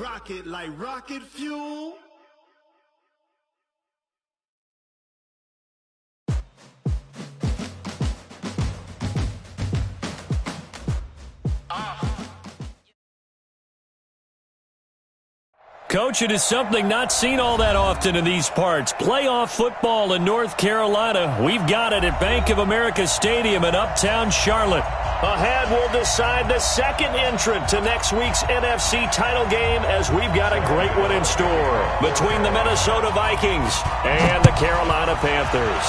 rock it like rocket fuel. Coach, it is something not seen all that often in these parts. Playoff football in North Carolina. We've got it at Bank of America Stadium in Uptown Charlotte. Ahead will decide the second entrant to next week's NFC title game, as we've got a great one in store between the Minnesota Vikings and the Carolina Panthers.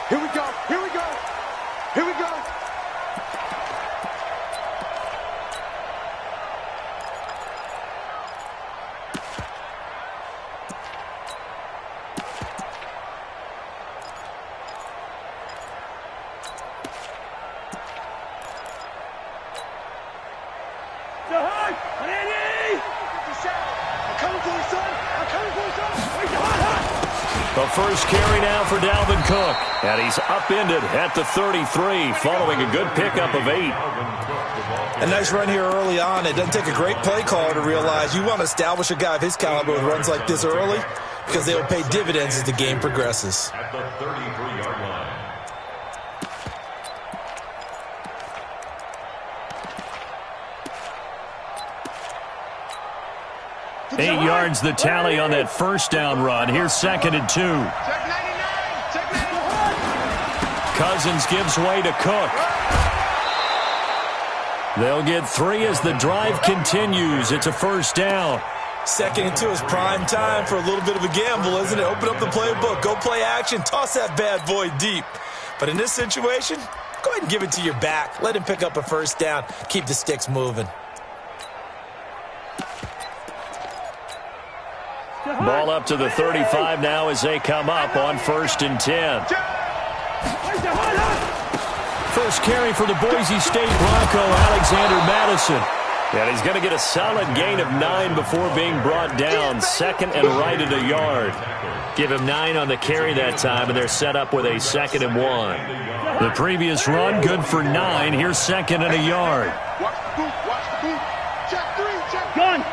Here we go, here we go, here we go. The first carry now for Dalvin Cook. And he's upended at the 33 following a good pickup of 8. A nice run here early on. It doesn't take a great play caller to realize you want to establish a guy of his caliber with runs like this early, because they will pay dividends as the game progresses. At the 33-yard line. 8 yards the tally on that first down run. Here's 2nd and 2. Cousins gives way to Cook. They'll get 3 as the drive continues. It's a first down. 2nd and 2 is prime time for a little bit of a gamble, isn't it? Open up the playbook, go play action, toss that bad boy deep. But in this situation, go ahead and give it to your back. Let him pick up a first down. Keep the sticks moving. Ball up to the 35 now as they come up on 1st and 10. First carry for the Boise State Bronco, Alexander Madison. And he's going to get a solid gain of 9 before being brought down. 2nd and right at a yard. Give him 9 on the carry that time, and they're set up with a 2nd and 1. The previous run, good for 9. Here's 2nd and a yard. Watch the boot, watch the boot. Check 3, check gun.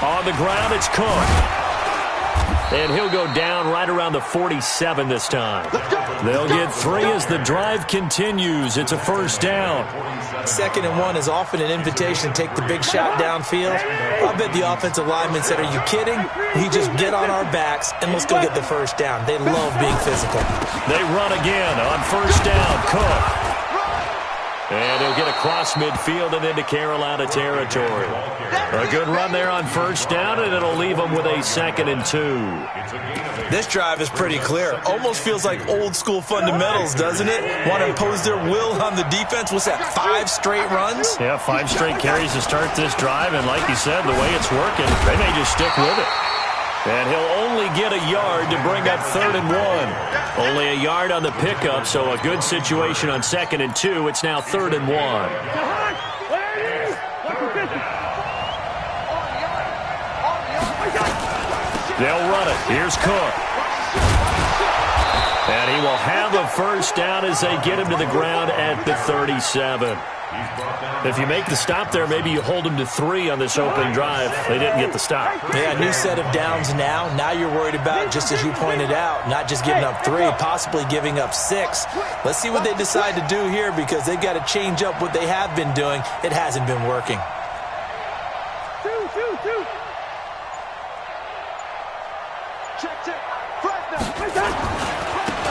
On the ground, it's Cook. And he'll go down right around the 47 this time. They'll get 3 as the drive continues. It's a first down. 2nd and 1 is often an invitation to take the big shot downfield. I bet the offensive lineman said, "Are you kidding? He just get on our backs and let's go get the first down." They love being physical. They run again on first down. Cook. And he'll get across midfield and into Carolina territory. A good run there on first down, and it'll leave them with a 2nd and 2. This drive is pretty clear. Almost feels like old school fundamentals, doesn't it? Want to impose their will on the defense. What's that, 5 straight runs? Yeah, 5 straight carries to start this drive, and like you said, the way it's working, they may just stick with it. And he'll only get a yard to bring up 3rd and 1. Only a yard on the pickup, so a good situation on 2nd and 2. It's now 3rd and 1. They'll run it. Here's Cook. And he will have a first down as they get him to the ground at the 37. If you make the stop there, maybe you hold them to 3 on this opening drive. They didn't get the stop. Yeah, new set of downs now. Now you're worried about, just as you pointed out, not just giving up 3, possibly giving up 6. Let's see what they decide to do here, because they've got to change up what they have been doing. It hasn't been working.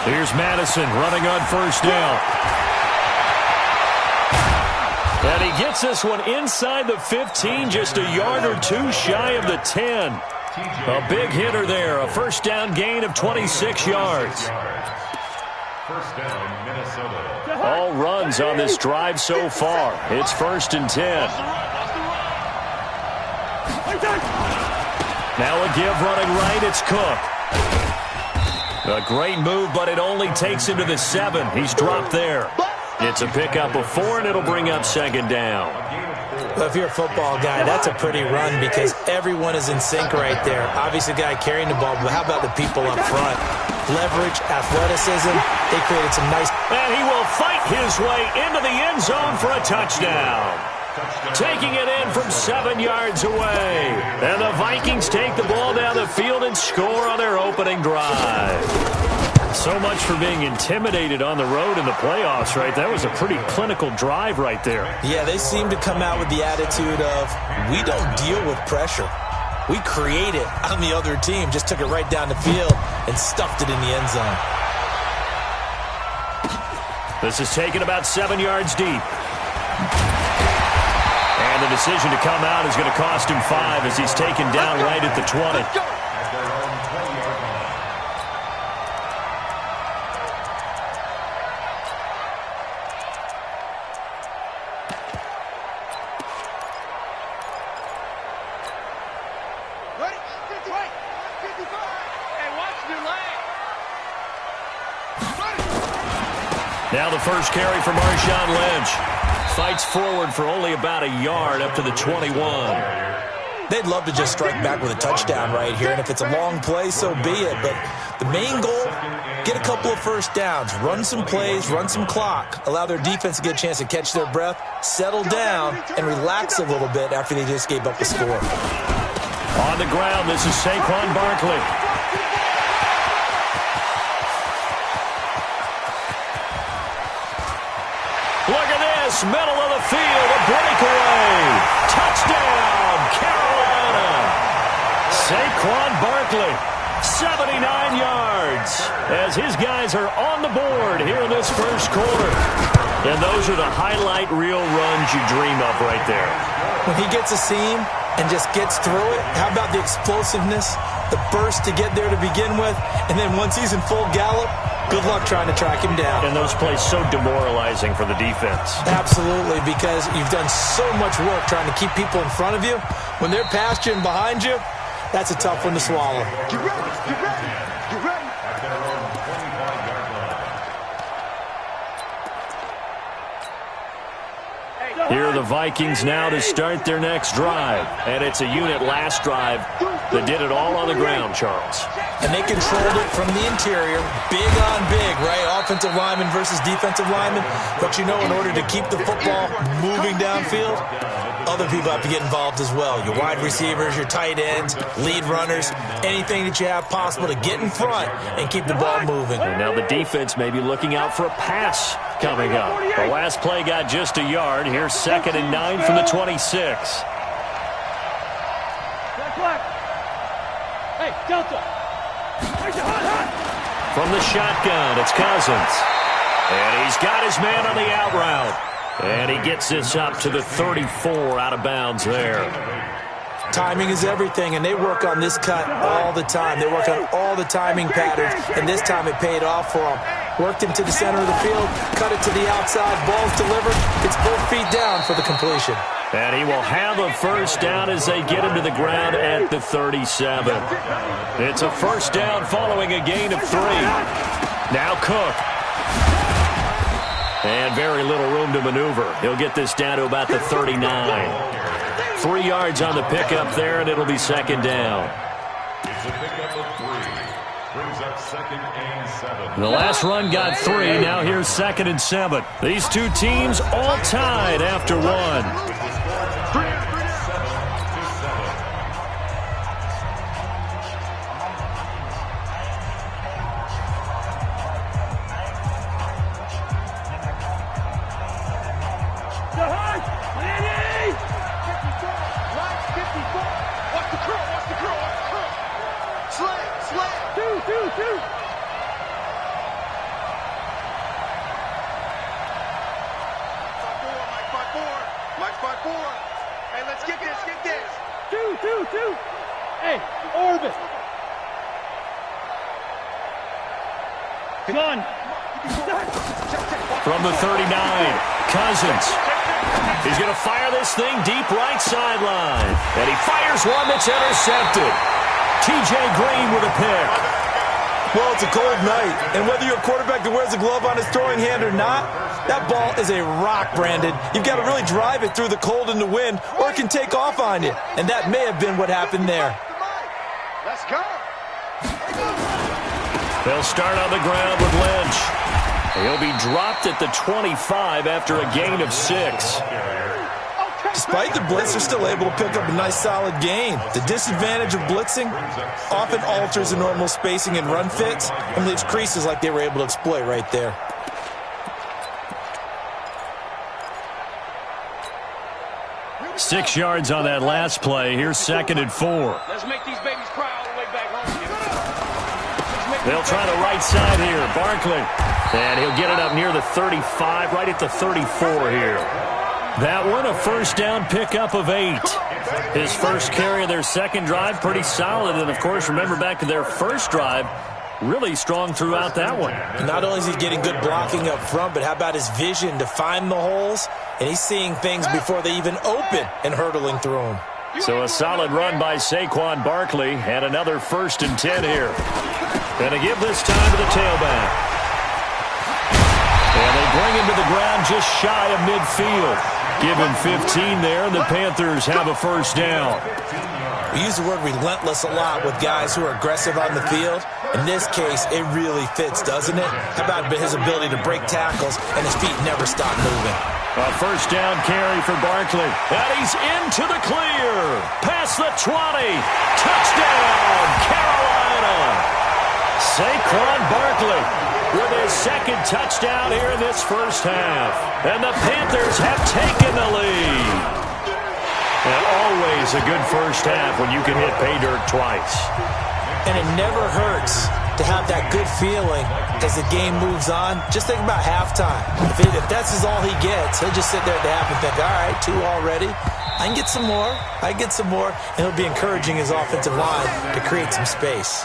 Here's Madison running on first down. And he gets this one inside the 15, just a yard or 2 shy of the 10. A big hitter there, a first down gain of 26 yards. First down, Minnesota. All runs on this drive so far. It's 1st and 10. Now a give running right, it's Cook. A great move, but it only takes him to the 7. He's dropped there. It's a pickup of 4, and it'll bring up 2nd down. Well, if you're a football guy, that's a pretty run because everyone is in sync right there. Obviously, the guy carrying the ball, but how about the people up front? leverage, athleticism. They created some nice... And he will fight his way into the end zone for a touchdown. Taking it in from 7 yards away. And the Vikings take the ball down the field and score on their opening drive. So much for being intimidated on the road in the playoffs, right? That was a pretty clinical drive right there. Yeah, they seem to come out with the attitude of, we don't deal with pressure. We create it on the other team. Just took it right down the field and stuffed it in the end zone. This is taken about 7 yards deep. And the decision to come out is going to cost him 5 as he's taken down right at the 20. Now the first carry for Marshawn Lynch. Fights forward for only about a yard up to the 21. They'd love to just strike back with a touchdown right here, and if it's a long play, so be it. But the main goal, get a couple of first downs, run some plays, run some clock, allow their defense to get a chance to catch their breath, settle down, and relax a little bit after they just gave up a score. On the ground, this is Saquon Barkley. Look at this, middle of the field, a breakaway. Touchdown, Carolina. Saquon Barkley, 79 yards, as his guys are on the board here in this first quarter. And those are the highlight reel runs you dream of right there. When he gets a seam and just gets through it, how about the explosiveness, the burst to get there to begin with, and then once he's in full gallop, good luck trying to track him down. And those plays so demoralizing for the defense. Absolutely, because you've done so much work trying to keep people in front of you. When they're past you and behind you, that's a tough one to swallow. Get ready, get ready, get ready. At their own 25-yard line. Here are the Vikings now to start their next drive. And it's a unit last drive that did it all on the ground, Charles. And they controlled it from the interior, big on big, right? Offensive lineman versus defensive lineman. But you know, in order to keep the football moving downfield, other people have to get involved as well. Your wide receivers, your tight ends, lead runners, anything that you have possible to get in front and keep the ball moving. And now the defense may be looking out for a pass coming up. The last play got just a yard. Here's 2nd and 9 from the 26. Hey, Delta. From the shotgun, it's Cousins. And he's got his man on the out route. And he gets this up to the 34 out of bounds there. Timing is everything, and they work on this cut all the time. They work on all the timing patterns, and this time it paid off for them. Worked him to the center of the field, cut it to the outside, ball's delivered. It's both feet down for the completion. And he will have a first down as they get him to the ground at the 37. It's a first down following a gain of 3. Now Cook. And very little room to maneuver. He'll get this down to about the 39. 3 yards on the pickup there, and it'll be 2nd down. It's a pickup of 3. Brings up 2nd and 7. The last run got 3. Now here's 2nd and 7. These two teams all tied after 1. Hey, Orbit. Come on. From the 39, Cousins. He's going to fire this thing deep right sideline. And he fires one that's intercepted. T.J. Green with a pick. Well, it's a cold night, and whether you're a quarterback that wears a glove on his throwing hand or not, that ball is a rock, Brandon. You've got to really drive it through the cold and the wind, or it can take off on you. And that may have been what happened there. Let's go. They'll start on the ground with Lynch. He'll be dropped at the 25 after a gain of 6. Despite the blitz, they're still able to pick up a nice solid gain. The disadvantage of blitzing often alters the normal spacing and run fits and leaves creases like they were able to exploit right there. Six yards on that last play. Here's 2nd and 4. Let's make these babies cry all the way back home. They'll try the right side here. Barkley. And he'll get it up near the 35, right at the 34 here. That one, a first down pickup of 8. His first carry of their second drive, pretty solid. And, of course, remember back to their first drive, really strong throughout that one. Not only is he getting good blocking up front, but how about his vision to find the holes? And he's seeing things before they even open and hurtling through them. So a solid run by Saquon Barkley, and another 1st and 10 here. Going to give this time to the tailback. And they bring him to the ground just shy of midfield. Give him 15 there, and the Panthers have a first down. We use the word relentless a lot with guys who are aggressive on the field. In this case, it really fits, doesn't it? How about his ability to break tackles and his feet never stop moving? A first down carry for Barkley. And he's into the clear. Past the 20. Touchdown, Carolina. Saquon Barkley with his second touchdown here in this first half. And the Panthers have taken the lead. And always a good first half when you can hit pay dirt twice. And it never hurts to have that good feeling as the game moves on. Just think about halftime. If that's all he gets, he'll just sit there at the half and think, all right, 2 already. I can get some more. I can get some more. And he'll be encouraging his offensive line to create some space.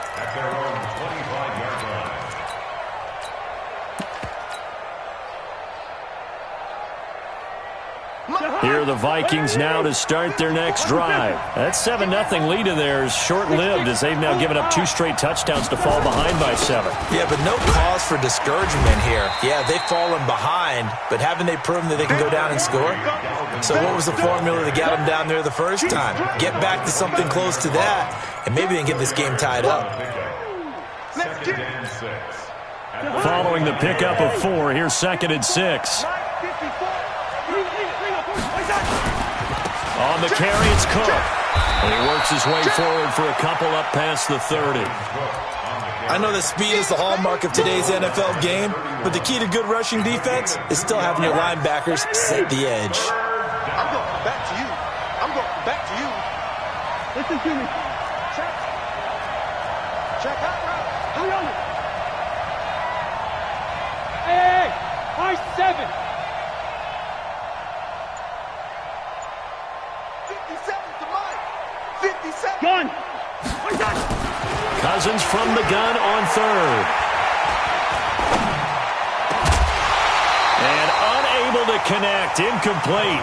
Here are the Vikings now to start their next drive. That 7-0 lead of theirs short-lived as they've now given up 2 straight touchdowns to fall behind by 7. Yeah, but no cause for discouragement here. Yeah, they've fallen behind, but haven't they proven that they can go down and score? So what was the formula that got them down there the first time? Get back to something close to that, and maybe they can get this game tied up. Following the pickup of 4, here's 2nd and 6. On the carry, it's Cook. And he works his way forward for a couple up past the 30. I know that speed is the hallmark of today's NFL game, but the key to good rushing defense is still having your linebackers set the edge. I'm going back to you. I'm going back to you. Listen to me. Check. Check out route. Hurry on it. Hey, high 7. 57 to Mike. 57. Gun. Cousins from the gun on 3rd. And unable to connect. Incomplete.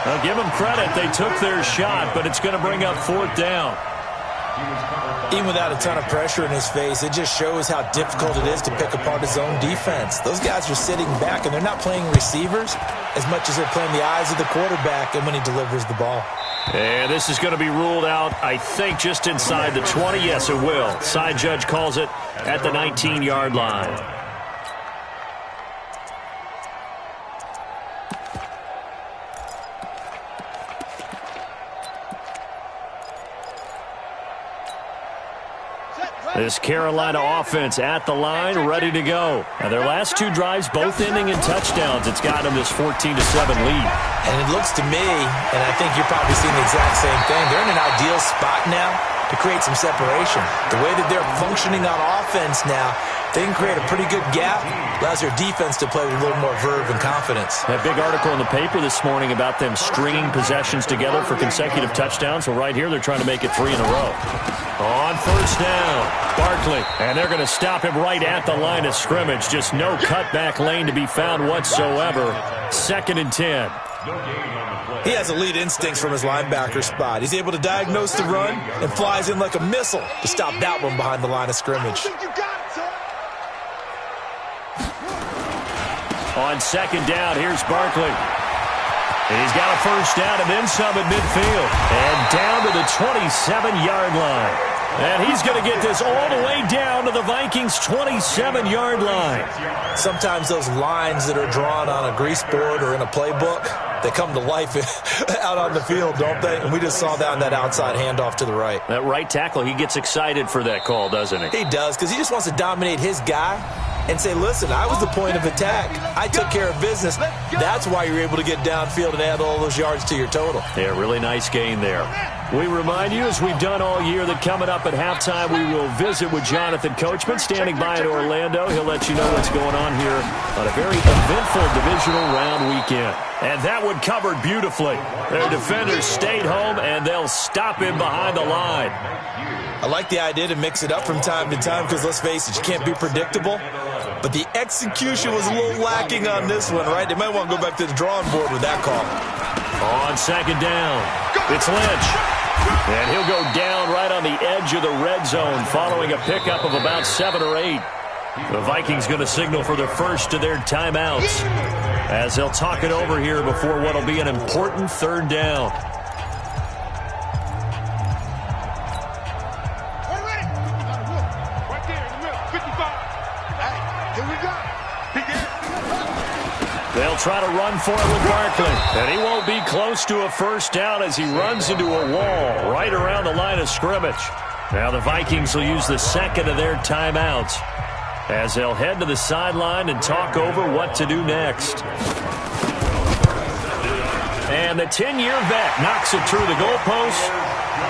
I'll give them credit. They took their shot, but it's going to bring up 4th down. Even without a ton of pressure in his face, it just shows how difficult it is to pick apart his own defense. Those guys are sitting back, and they're not playing receivers as much as they're playing the eyes of the quarterback and when he delivers the ball. And this is going to be ruled out, I think, just inside the 20. Yes, it will. Side judge calls it at the 19-yard line. This Carolina offense at the line, ready to go. Now, their last 2 drives, both ending in touchdowns. It's got them this 14-7 lead. And it looks to me, and I think you're probably seeing the exact same thing, they're in an ideal spot now to create some separation. The way that they're functioning on offense now, they can create a pretty good gap. Allows their defense to play with a little more verve and confidence. That big article in the paper this morning about them stringing possessions together for consecutive touchdowns. Well, right here, they're trying to make it 3 in a row. On first down, Barkley. And they're going to stop him right at the line of scrimmage. Just no cutback lane to be found whatsoever. 2nd and 10. He has elite instincts from his linebacker spot. He's able to diagnose the run and flies in like a missile to stop that one behind the line of scrimmage. On 2nd down, here's Barkley. And he's got a first down and then some at midfield. And down to the 27-yard line. And he's going to get this all the way down to the Vikings' 27-yard line. Sometimes those lines that are drawn on a grease board or in a playbook, they come to life out on the field, don't they? And we just saw that on that outside handoff to the right. That right tackle, he gets excited for that call, doesn't he? He does, because he just wants to dominate his guy and say, listen, I was the point of attack. I took care of business. That's why you're able to get downfield and add all those yards to your total. Yeah, really nice gain there. We remind you, as we've done all year, that coming up at halftime, we will visit with Jonathan Coachman, standing by in Orlando. He'll let you know what's going on here on a very eventful divisional round weekend. And that one covered beautifully. Their defenders stayed home, and they'll stop him behind the line. I like the idea to mix it up from time to time because, let's face it, you can't be predictable. But the execution was a little lacking on this one, right? They might want to go back to the drawing board with that call. On second down, it's Lynch. And he'll go down right on the edge of the red zone following a pickup of about 7 or 8. The Vikings going to signal for the first of their timeouts as they'll talk it over here before what will be an important third down. They'll try to run for it with Barkley. And he won't be close to a first down as he runs into a wall right around the line of scrimmage. Now the Vikings will use the second of their timeouts as they'll head to the sideline and talk over what to do next. And the 10-year vet knocks it through the goalpost.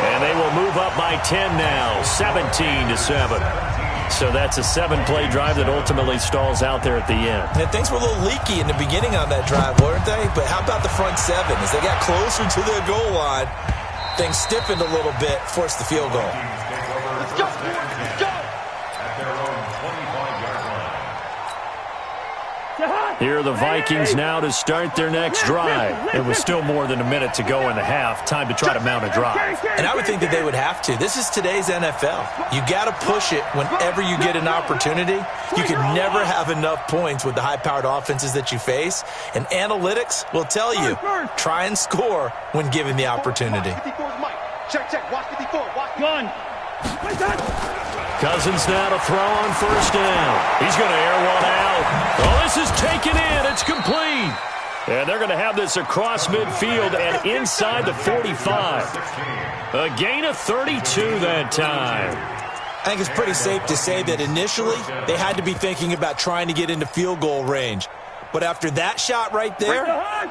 And they will move up by 10 now, 17-7. So that's a 7-play drive that ultimately stalls out there at the end. And things were a little leaky in the beginning on that drive, weren't they? But how about the front 7? As they got closer to their goal line, things stiffened a little bit, forced the field goal. Let's go! Let's go! Here are the Vikings now to start their next drive. It was still more than a minute to go in the half. Time to try to mount a drive. And I would think that they would have to. This is today's NFL. You got to push it whenever you get an opportunity. You can never have enough points with the high-powered offenses that you face. And analytics will tell you, try and score when given the opportunity. Check, watch 54, watch gun. Cousins now to throw on first down. He's going to air one out. Oh, this is taken in. It's complete. And they're going to have this across midfield and inside the 45. A gain of 32 that time. I think it's pretty safe to say that initially they had to be thinking about trying to get into field goal range. But after that shot right there,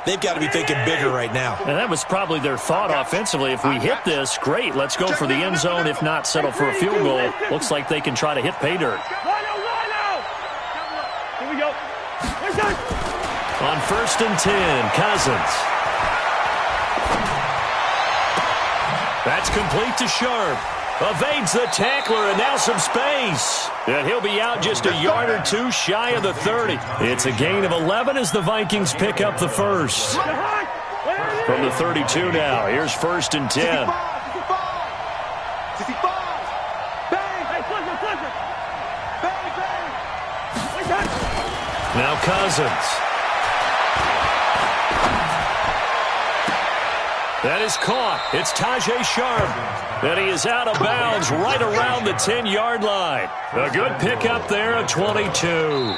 they've got to be thinking bigger right now. And that was probably their thought offensively. If we hit this, great. Let's go for the end zone. If not, settle for a field goal. Looks like they can try to hit pay dirt. Here we go. On first and 10, Cousins. That's complete to Sharp. Evades the tackler, and now some space. And he'll be out just a yard or two shy of the 30. It's a gain of 11 as the Vikings pick up the first. From the 32 now, here's first and 10. Now Cousins. That is caught. It's Tajae Sharp. And he is out of bounds right around the 10-yard line. A good pickup there at 22.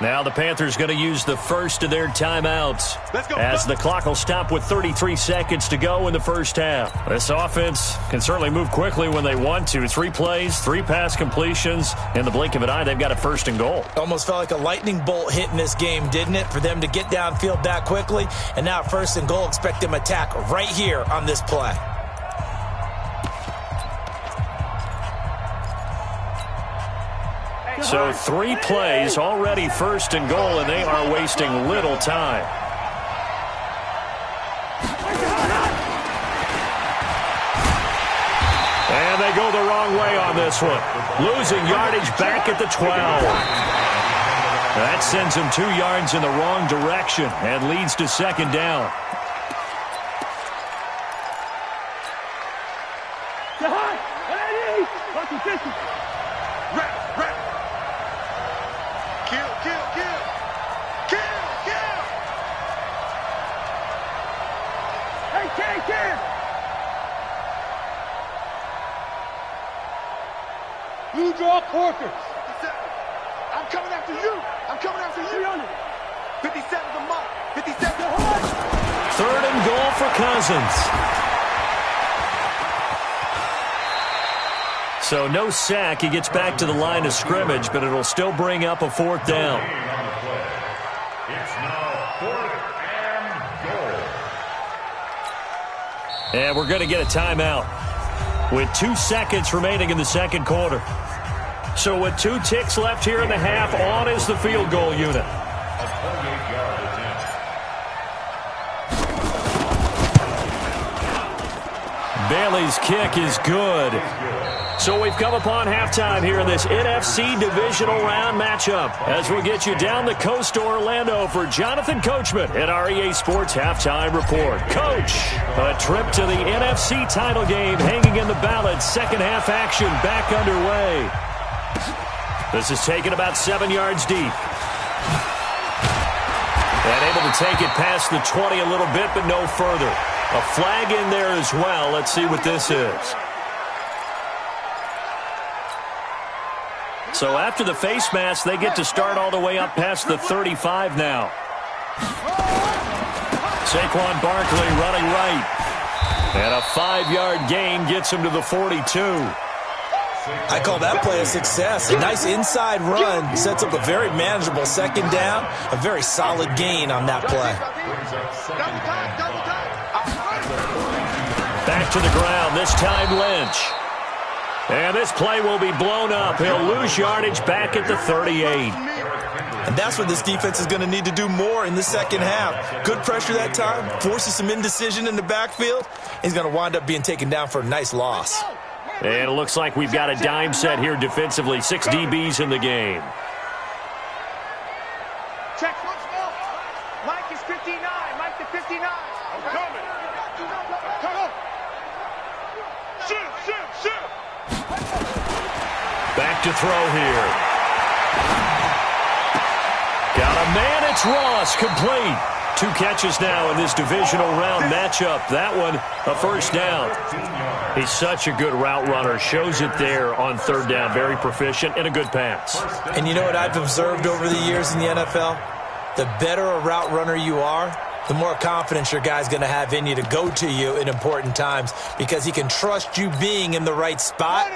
Now the Panthers going to use the first of their timeouts as the clock will stop with 33 seconds to go in the first half. This offense can certainly move quickly when they want to. 3 plays, 3 pass completions. In the blink of an eye, they've got a first and goal. Almost felt like a lightning bolt hit in this game, didn't it? For them to get downfield that quickly. And now first and goal, expect them to attack right here on this play. So 3 plays, already first and goal, and they are wasting little time. And they go the wrong way on this one. Losing yardage back at the 12. That sends them 2 yards in the wrong direction and leads to second down. draw quarters. 57. I'm coming after you. I'm coming after you. 300. 57 the mark. 57. Third and goal for Cousins. So no sack. He gets back to the line of scrimmage, but it'll still bring up a fourth down. It's now 4th and goal. And we're going to get a timeout with 2 seconds remaining in the second quarter. So with 2 ticks left here in the half, on is the field goal unit. A 28-yard attempt. Bailey's kick is good. So we've come upon halftime here in this NFC divisional round matchup as we'll get you down the coast to Orlando for Jonathan Coachman at our EA Sports Halftime Report. Coach, a trip to the NFC title game hanging in the balance. Second half action back underway. This is taken about 7 yards deep. And able to take it past the 20 a little bit, but no further. A flag in there as well. Let's see what this is. So after the face mask, they get to start all the way up past the 35 now. Saquon Barkley running right. And a 5-yard gain gets him to the 42. I call that play a success. A nice inside run sets up a very manageable second down. A very solid gain on that play. Back to the ground, this time Lynch. And this play will be blown up. He'll lose yardage back at the 38. And that's what this defense is going to need to do more in the second half. Good pressure that time, forces some indecision in the backfield. He's going to wind up being taken down for a nice loss. And it looks like we've got a dime set here defensively. 6 DBs in the game. Check. Mike is 59. Mike to 59. I'm coming. Come on. Shoot. Back to throw here. Got a man, it's Ross, complete. 2 catches now in this divisional round matchup. That one, a first down. He's such a good route runner. Shows it there on third down. Very proficient and a good pass. And you know what I've observed over the years in the NFL? The better a route runner you are, the more confidence your guy's going to have in you to go to you in important times because he can trust you being in the right spot,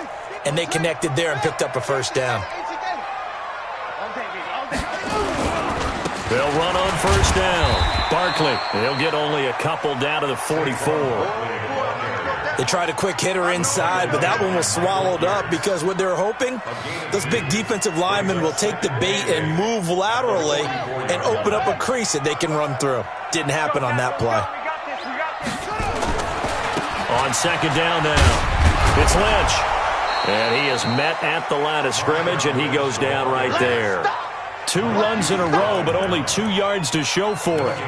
and they connected there and picked up a first down. They'll run on first down. Barkley, he'll get only a couple down to the 44. They tried a quick hitter inside, but that one was swallowed up because what they're hoping, those big defensive linemen will take the bait and move laterally and open up a crease that they can run through. Didn't happen on that play. On second down now, it's Lynch. And he is met at the line of scrimmage, and he goes down right there. 2 runs in a row, but only 2 yards to show for it.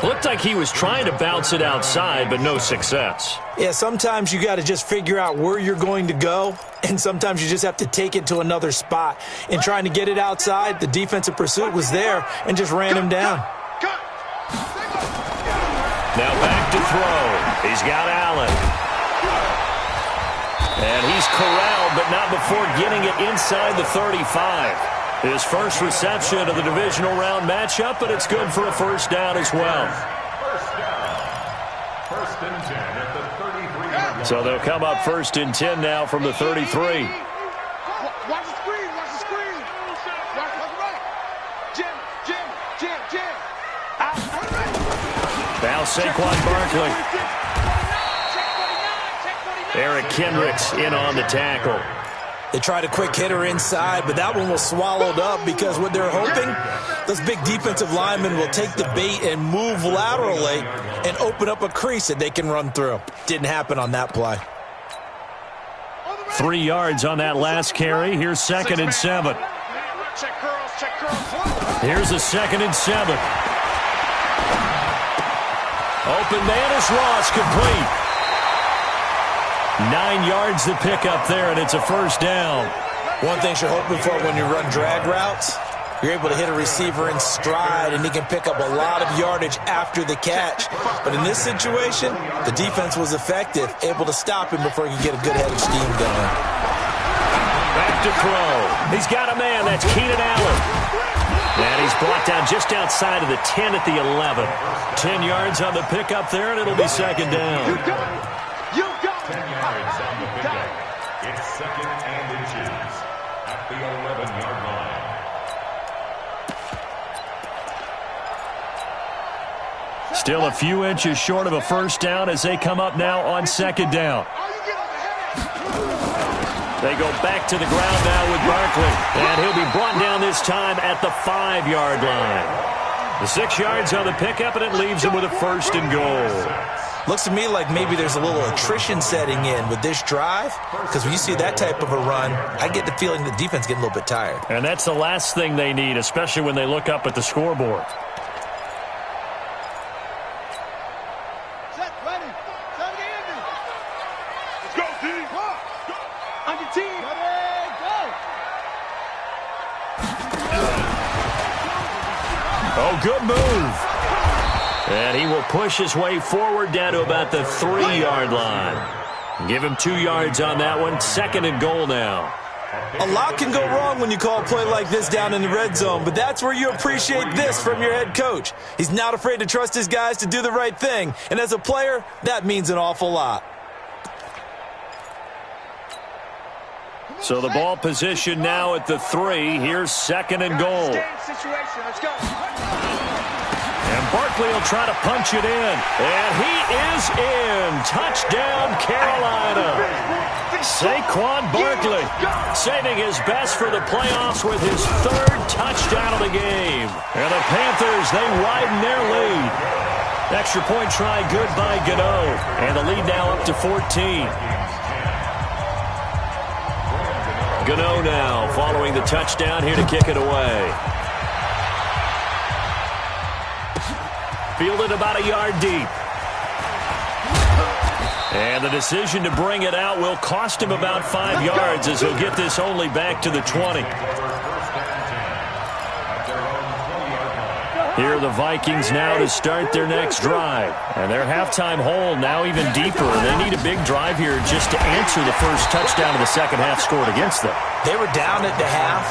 Looked like he was trying to bounce it outside, but no success. Yeah, sometimes you got to just figure out where you're going to go, and sometimes you just have to take it to another spot. In trying to get it outside, the defensive pursuit was there and just ran him down. Now back to throw. He's got Allen. And he's corralled, but not before getting it inside the 35. His first reception of the divisional round matchup, but it's good for a first down as well. First and 10 at the 33. So they'll come up first and 10 now from the 33. Watch the screen. Watch the screen. Watch the right. Jim. Now Saquon Barkley. Eric Kendricks in on the tackle. They tried a quick hitter inside, but that one was swallowed up because what they're hoping, those big defensive linemen will take the bait and move laterally and open up a crease that they can run through. Didn't happen on that play. 3 yards on that last carry. Here's 2nd and 7. Check curls. Here's a 2nd and 7. Open man is Ross, complete. 9 yards to pick up there, and it's a first down. One thing you're hoping for when you run drag routes, you're able to hit a receiver in stride, and he can pick up a lot of yardage after the catch. But in this situation, the defense was effective, able to stop him before he could get a good head of steam going. Back to throw. He's got a man. That's Keenan Allen. And he's brought down just outside of the 10 at the 11. 10 yards on the pickup there, and it'll be second down. You got it. You got it. 10 yards on the pickup. It's second and inches at the 11-yard line. Still a few inches short of a first down as they come up now on second down. They go back to the ground now with Barkley. And he'll be brought down this time at the 5-yard line. The 6 yards on the pickup, and it leaves him with a first and goal. Looks to me like maybe there's a little attrition setting in with this drive, because when you see that type of a run, I get the feeling the defense getting a little bit tired. And that's the last thing they need, especially when they look up at the scoreboard. Oh, good move. And he will push his way forward down to about the 3-yard line. Give him 2 yards on that one. Second and goal now. A lot can go wrong when you call a play like this down in the red zone, but that's where you appreciate this from your head coach. He's not afraid to trust his guys to do the right thing, and as a player, that means an awful lot. So the ball position now at the 3. Here's second and goal. Let's go. And Barkley will try to punch it in. And he is in. Touchdown, Carolina. Saquon Barkley saving his best for the playoffs with his 3rd touchdown of the game. And the Panthers, they widen their lead. Extra point try good by Gano. And the lead now up to 14. Gano now following the touchdown here to kick it away. Fielded about a yard deep. And the decision to bring it out will cost him about 5 yards as he'll get this only back to the 20. Here are the Vikings now to start their next drive. And their halftime hole now even deeper. They need a big drive here just to answer the first touchdown of the second half scored against them. They were down at the half.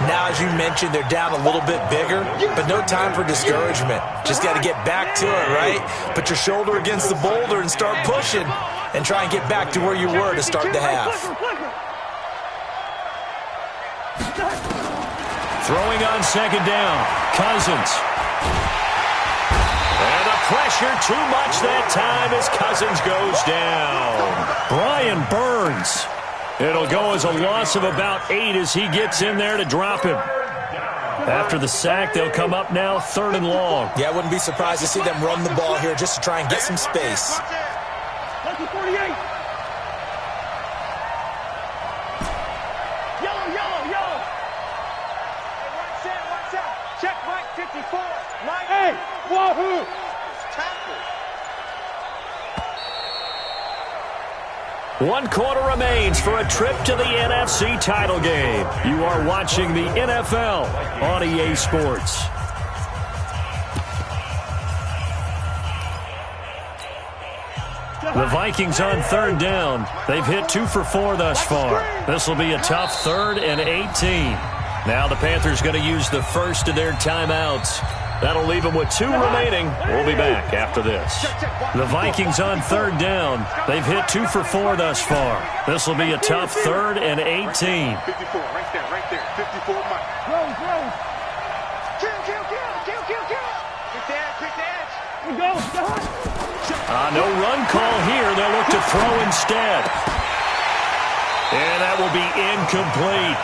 Now, as you mentioned, they're down a little bit bigger, but no time for discouragement. Just got to get back to it, right? Put your shoulder against the boulder and start pushing and try and get back to where you were to start the half. Throwing on second down, Cousins. And the pressure too much that time as Cousins goes down. Brian Burns. It'll go as a loss of about 8 as he gets in there to drop him. After the sack, they'll come up now 3rd and long. Yeah, I wouldn't be surprised to see them run the ball here just to try and get some space. Lucky 48. Yellow. Watch out. Check Mike 54. Mike. Hey, wahoo. Tackle. 1 quarter remains for a trip to the NFC title game. You are watching the NFL on EA Sports. The Vikings on 3rd down. They've hit 2 for 4 thus far. This will be a tough 3rd and 18. Now the Panthers going to use the first of their timeouts. That'll leave them with 2 remaining. We'll be back after this. The Vikings on 3rd down. They've hit 2 for 4 thus far. This will be a tough 3rd and 18. 54, right there. 54, Mike. Rose. Kill. Pick the edge. We go. No run call here. They'll look to throw instead. And that will be incomplete.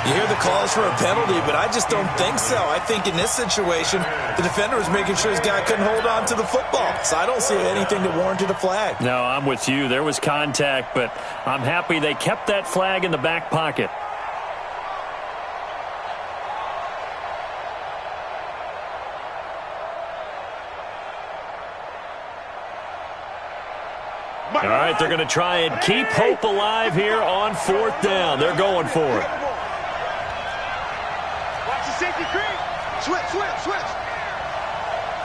You hear the calls for a penalty, but I just don't think so. I think in this situation, the defender was making sure his guy couldn't hold on to the football. So I don't see anything that warranted a flag. No, I'm with you. There was contact, but I'm happy they kept that flag in the back pocket. All right, they're going to try and keep hope alive here on 4th down. They're going for it. Watch the safety creep. Switch.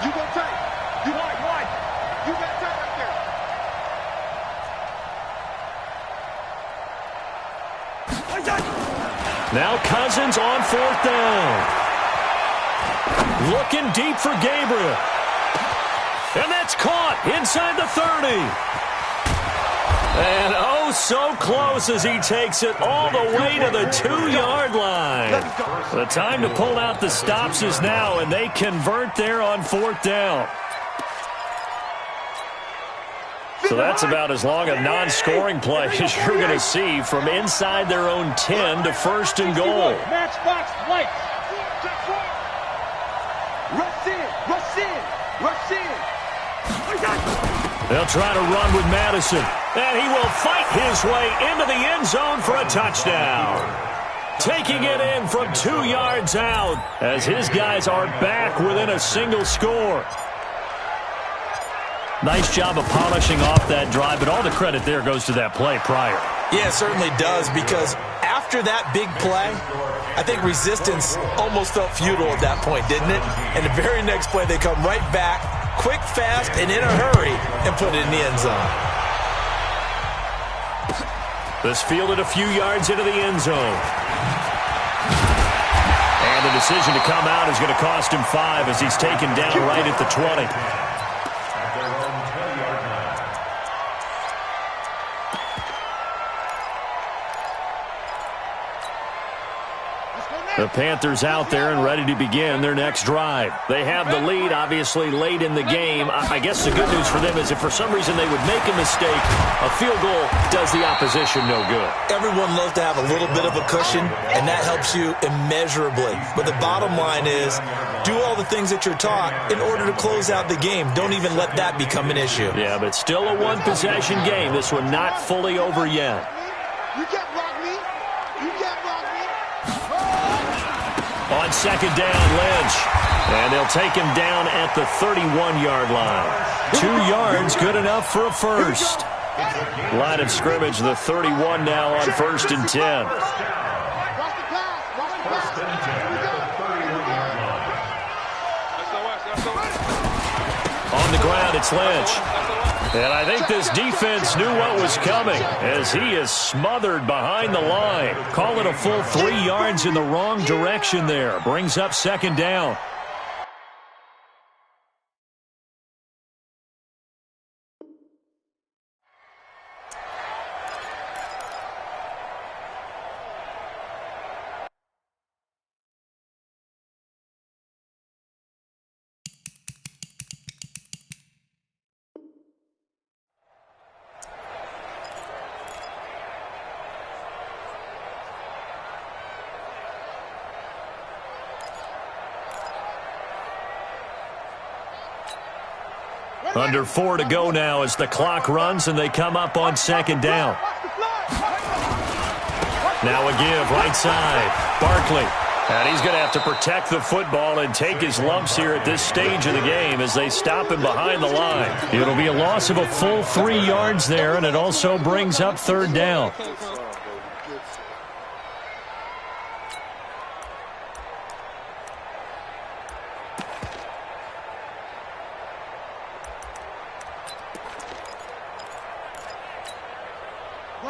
You go tight. You wide. You got tight right there. Now Cousins on 4th down. Looking deep for Gabriel. And that's caught inside the 30. And oh, so close as he takes it all the way to the 2-yard line. The time to pull out the stops is now, and they convert there on 4th down. So that's about as long a non-scoring play as you're going to see from inside their own 10 to 1st and goal. Matchbox light. Rush in, rush in, rush in. They'll try to run with Madison, and he will fight his way into the end zone for a touchdown. Taking it in from 2 yards out as his guys are back within a single score. Nice job of polishing off that drive, but all the credit there goes to that play prior. Yeah, it certainly does, because after that big play, I think resistance almost felt futile at that point, didn't it? And the very next play, they come right back, quick, fast, and in a hurry, and put it in the end zone. This fielded a few yards into the end zone. And the decision to come out is going to cost him 5 as he's taken down right at the 20. The Panthers out there and ready to begin their next drive. They have the lead, obviously, late in the game. I guess the good news for them is if for some reason they would make a mistake, a field goal does the opposition no good. Everyone loves to have a little bit of a cushion, and that helps you immeasurably. But the bottom line is, do all the things that you're taught in order to close out the game. Don't even let that become an issue. Yeah, but still a one-possession game. This one not fully over yet. You can't block me. You can't block me. On 2nd down, Lynch. And they'll take him down at the 31-yard line. 2 yards, good enough for a first. Line of scrimmage, the 31 now on 1st and 10. On the ground, it's Lynch. And I think this defense knew what was coming as he is smothered behind the line. Call it a full 3 yards in the wrong direction there. Brings up 2nd down. Under 4 to go now as the clock runs and they come up on 2nd down. Now a give, right side. Barkley. And he's going to have to protect the football and take his lumps here at this stage of the game as they stop him behind the line. It'll be a loss of a full 3 yards there, and it also brings up 3rd down.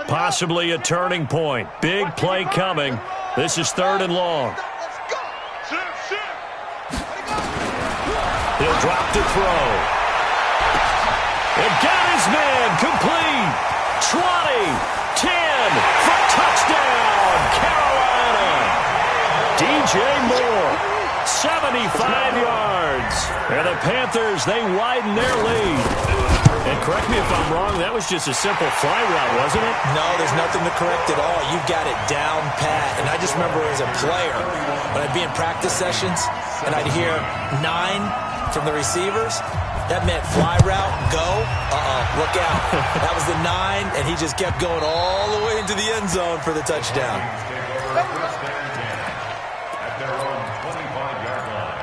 Possibly a turning point. Big play coming. This is 3rd and long. He'll drop to throw. And got his man complete. 20, 10 for touchdown, Carolina. DJ Moore, 75 yards. And the Panthers, they widen their lead. And correct me if I'm wrong, that was just a simple fly route, wasn't it? No, there's nothing to correct at all. You've got it down pat. And I just remember as a player, when I'd be in practice sessions, and I'd hear 9 from the receivers, that meant fly route, go, look out. That was the 9, and he just kept going all the way into the end zone for the touchdown. At their own 25-yard line.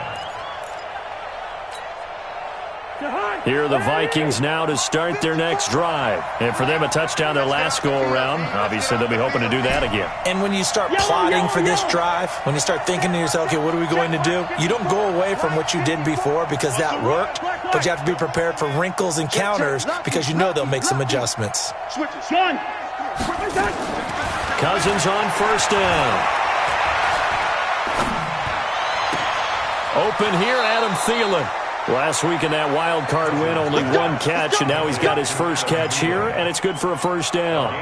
Here are the Vikings now to start their next drive. And for them, a touchdown their last go-around. Obviously, they'll be hoping to do that again. And when you start plotting for this drive, when you start thinking to yourself, okay, what are we going to do? You don't go away from what you did before because that worked, but you have to be prepared for wrinkles and counters because you know they'll make some adjustments. Switches. Cousins on first down. Open here, Adam Thielen. Last week in that wild card win, only one catch, and now he's got his first catch here, and it's good for a first down.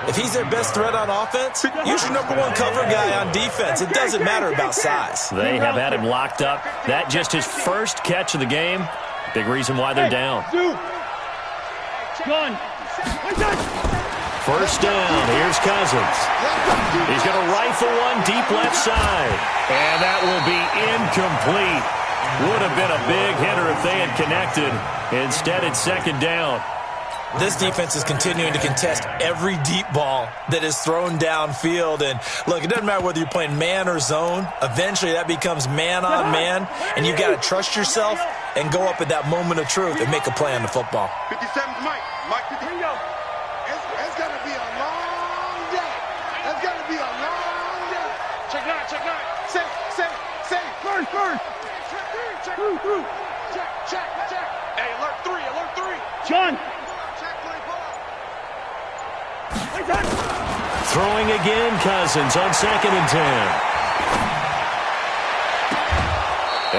If he's their best threat on offense, use your number one cover guy on defense. It doesn't matter about size. They have had him locked up. That just his first catch of the game. Big reason why they're down. First down. Here's Cousins. He's going to rifle one deep left side. And that will be incomplete. Would have been a big hitter if they had connected. Instead, it's second down. This defense is continuing to contest every deep ball that is thrown downfield. And, look, it doesn't matter whether you're playing man or zone. Eventually, that becomes man on man. And you've got to trust yourself and go up at that moment of truth and make a play on the football. 57's Mike. Mike, 50. It's going to be a long day. It's going to be a long day. Check nine. Say. First. Check. Hey, alert three. John. Throwing again, Cousins on 2nd and 10.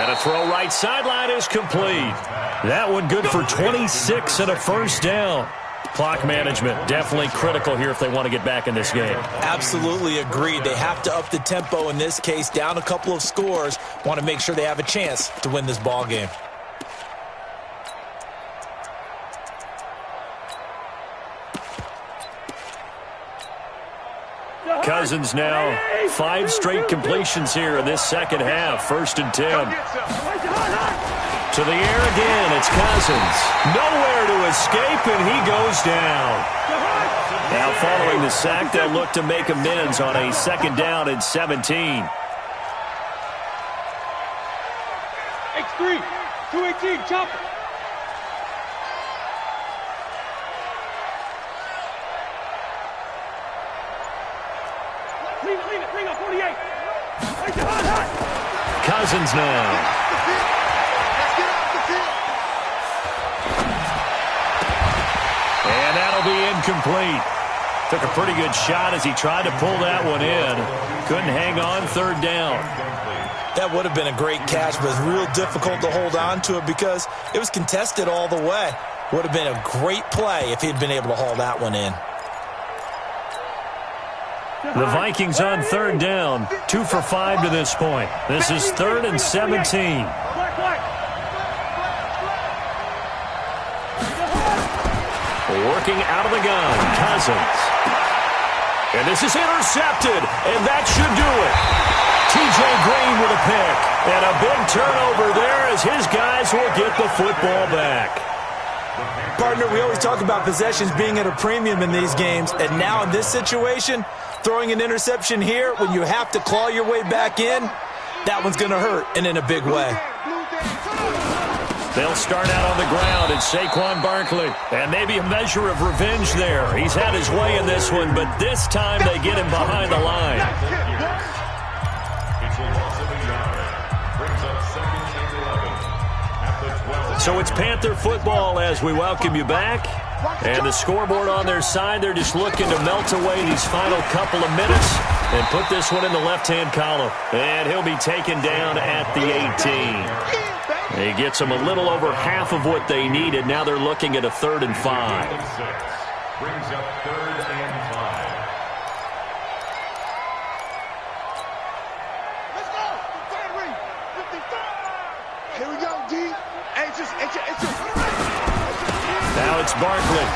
And a throw right sideline is complete. That one good for 26 and a first down. Clock management definitely critical here if they want to get back in this game. Absolutely agreed. They have to up the tempo in this case, down a couple of scores. Want to make sure they have a chance to win this ball game. Cousins now 5 straight completions here in this second half. 1st and 10. To the air again, it's Cousins. Nowhere to escape, and he goes down. Now following the sack, they'll look to make amends on a 2nd down and 17. X3, 218, chopper. Leave it, bring up 48. Cousins now. And that'll be incomplete. Took a pretty good shot as he tried to pull that one in. Couldn't hang on, 3rd down. That would have been a great catch, but it's real difficult to hold on to it because it was contested all the way. Would have been a great play if he'd been able to haul that one in. The Vikings on 3rd down. 2 for 5 to this point. This is 3rd and 17. Working out of the gun, Cousins. And this is intercepted, and that should do it. T.J. Green with a pick. And a big turnover there as his guys will get the football back. Partner, we always talk about possessions being at a premium in these games, and now in this situation, throwing an interception here when you have to claw your way back in, that one's going to hurt, and in a big way. They'll start out on the ground. It's Saquon Barkley. And maybe a measure of revenge there. He's had his way in this one, but this time they get him behind the line. It's a loss of a yard. Brings up 2nd and 11 at the 12. So it's Panther football as we welcome you back. And the scoreboard on their side, they're just looking to melt away these final couple of minutes and put this one in the left-hand column. And he'll be taken down at the 18. He gets them a little over half of what they needed. Now they're looking at a 3rd and 5. Brings up 3rd and 5. Let's go. Here we go, D. Hey, it's Now it's Barkley.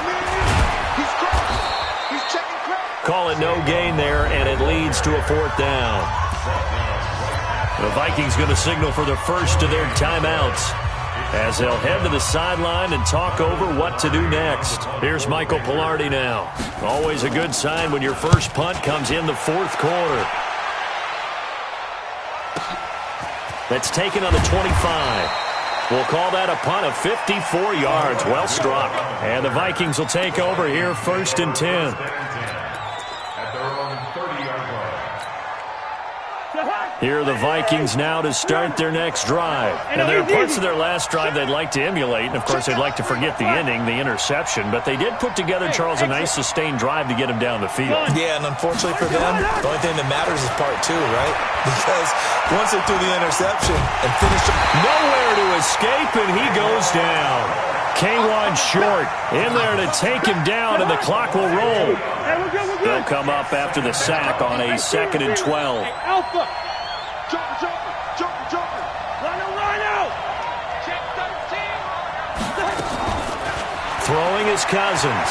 He's crossed. He's checking credit. Call it no gain there, and it leads to a 4th down. The Vikings going to signal for the first of their timeouts as they'll head to the sideline and talk over what to do next. Here's Michael Pilardi now. Always a good sign when your first punt comes in the 4th quarter. That's taken on the 25. We'll call that a punt of 54 yards. Well struck. And the Vikings will take over here 1st and 10. At their own 30-yard line. Here are the Vikings now to start their next drive. And there are parts of their last drive they'd like to emulate. And, of course, they'd like to forget the ending, the interception. But they did put together, Charles, a nice sustained drive to get him down the field. Yeah, and unfortunately for them, the only thing that matters is part two, right? Because once they threw the interception and finished... Nowhere to escape, and he goes down. K1 short in there to take him down, and the clock will roll. They'll come up after the sack on a 2nd and 12. Alpha. Jumper. Line out. Check 13. Throwing is Cousins.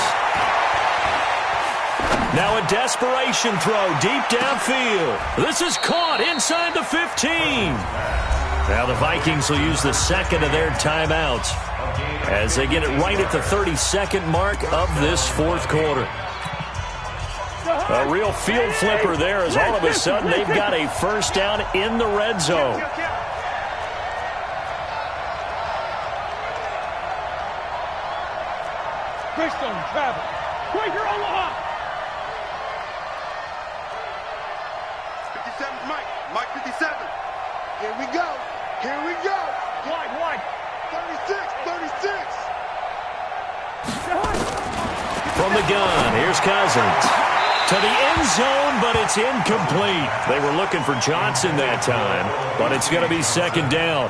Now a desperation throw deep downfield. This is caught inside the 15. Now the Vikings will use the second of their timeouts as they get it right at the 32nd mark of this fourth quarter. A real field flipper there as all of a sudden they've got a first down in the red zone. Christian Travis. Quaker Omaha. 57 Mike 57. Here we go. Wide. 36. From the gun, here's Cousins. To the end zone, but it's incomplete. They were looking for Johnson that time, but it's going to be second down.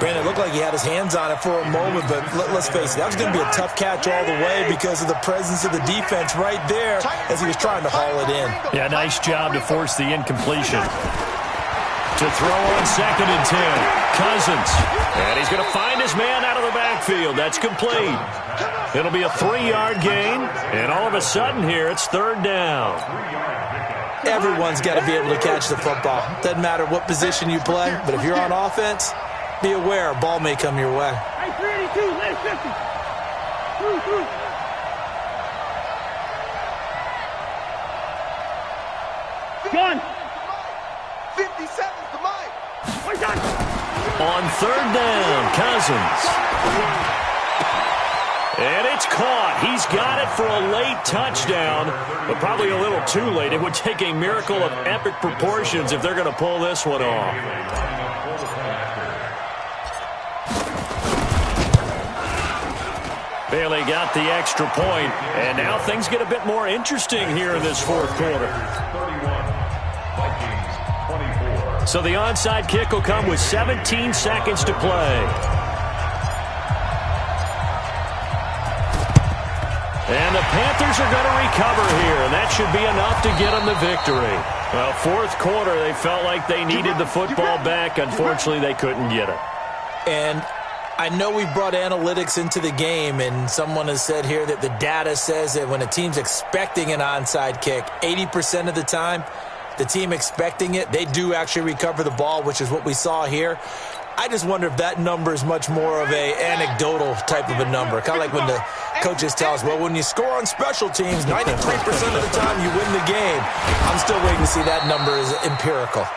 Brandon, it looked like he had his hands on it for a moment, but let's face it, that was going to be a tough catch all the way because of the presence of the defense right there as he was trying to haul it in. Yeah, nice job to force the incompletion. To throw on 2nd and 10. Cousins. And he's going to find his man out of the backfield. That's complete. It'll be a 3-yard gain, and all of a sudden here it's 3rd down. Everyone's got to be able to catch the football. Doesn't matter what position you play, but if you're on offense, be aware a ball may come your way. Hey, 382, let it 50. Through. Gun. 57's the Mike. On 3rd down, Cousins. And it's caught. He's got it for a late touchdown, but probably a little too late. It would take a miracle of epic proportions if they're going to pull this one off. Bailey got the extra point, and now things get a bit more interesting here in this fourth quarter. So the onside kick will come with 17 seconds to play. And the Panthers are going to recover here, and that should be enough to get them the victory. Well, fourth quarter, they felt like they needed the football back. Unfortunately, they couldn't get it. And I know we've brought analytics into the game, and someone has said here that the data says that when a team's expecting an onside kick, 80% of the time, the team expecting it, they do actually recover the ball, which is what we saw here. I just wonder if that number is much more of a anecdotal type of a number. Kind of like when the coaches tell us, well, when you score on special teams, 93% of the time you win the game. I'm still waiting to see that number is empirical.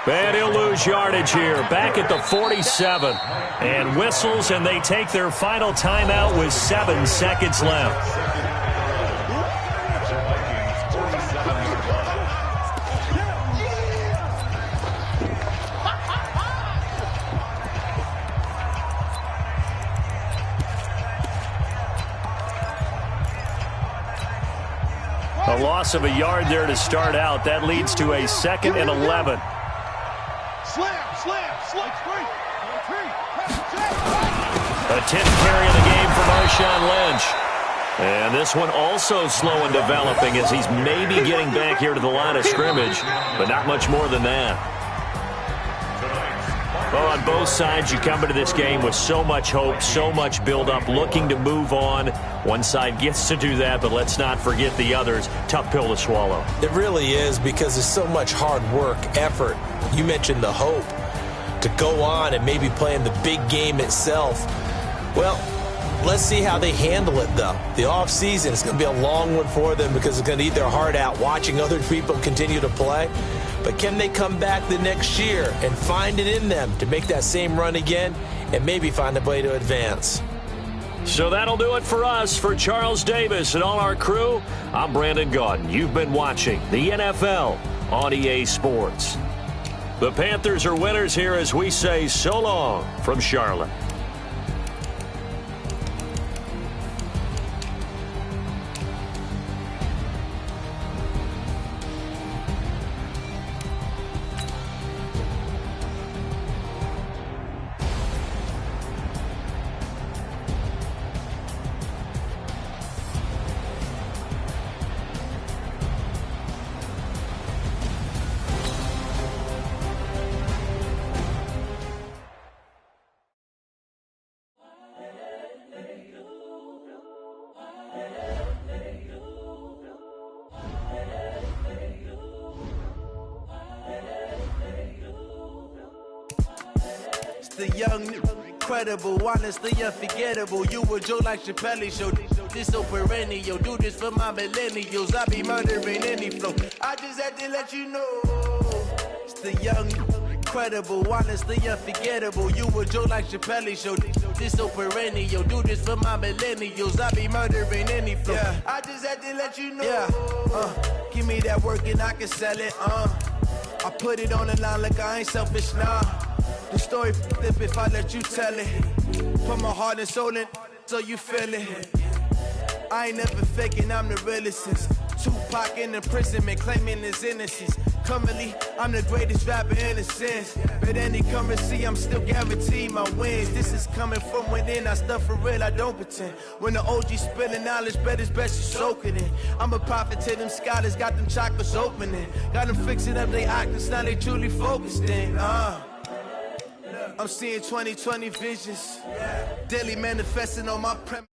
And he'll lose yardage here, back at the 47. And whistles, and they take their final timeout with 7 seconds left. A loss of a yard there to start out. That leads to a 2nd and 11. Slam. A 10th carry of the game for Marshawn Lynch. And this one also slow in developing as he's maybe getting back here to the line of scrimmage, but not much more than that. Well, on both sides, you come into this game with so much hope, so much build-up, looking to move on. One side gets to do that, but let's not forget the others. Tough pill to swallow. It really is, because there's so much hard work, effort. You mentioned the hope to go on and maybe play in the big game itself. Well, let's see how they handle it, though. The offseason is going to be a long one for them because it's going to eat their heart out watching other people continue to play. But can they come back the next year and find it in them to make that same run again and maybe find a way to advance? So that'll do it for us. For Charles Davis and all our crew, I'm Brandon Gaudin. You've been watching the NFL on EA Sports. The Panthers are winners here as we say so long from Charlotte. The young, incredible, honestly unforgettable. You a Joe like Chappelle show. This so perennial. Do this for my millennials. I be murdering any flow. I just had to let you know. It's the young, incredible, honestly unforgettable. You a Joe like Chappelle show. This so perennial. Do this for my millennials. I be murdering any flow. Yeah. I just had to let you know. Yeah. Give me that work and I can sell it. I put it on the line like I ain't selfish, nah. The story flip if I let you tell it. Put my heart and soul in so you feel it. I ain't never faking, I'm the realest since Tupac in imprisonment, claiming his innocence. Currently, I'm the greatest rapper in a sense. But any currency, I'm still guaranteed my wins. This is coming from within, I stuff for real, I don't pretend. When the OG spilling knowledge, bet it's best you soak it in. I'm a prophet to them scholars, got them chakras opening. Got them fixing up they octaves, now they truly focused in. I'm seeing 2020 visions. Daily manifesting on my premise.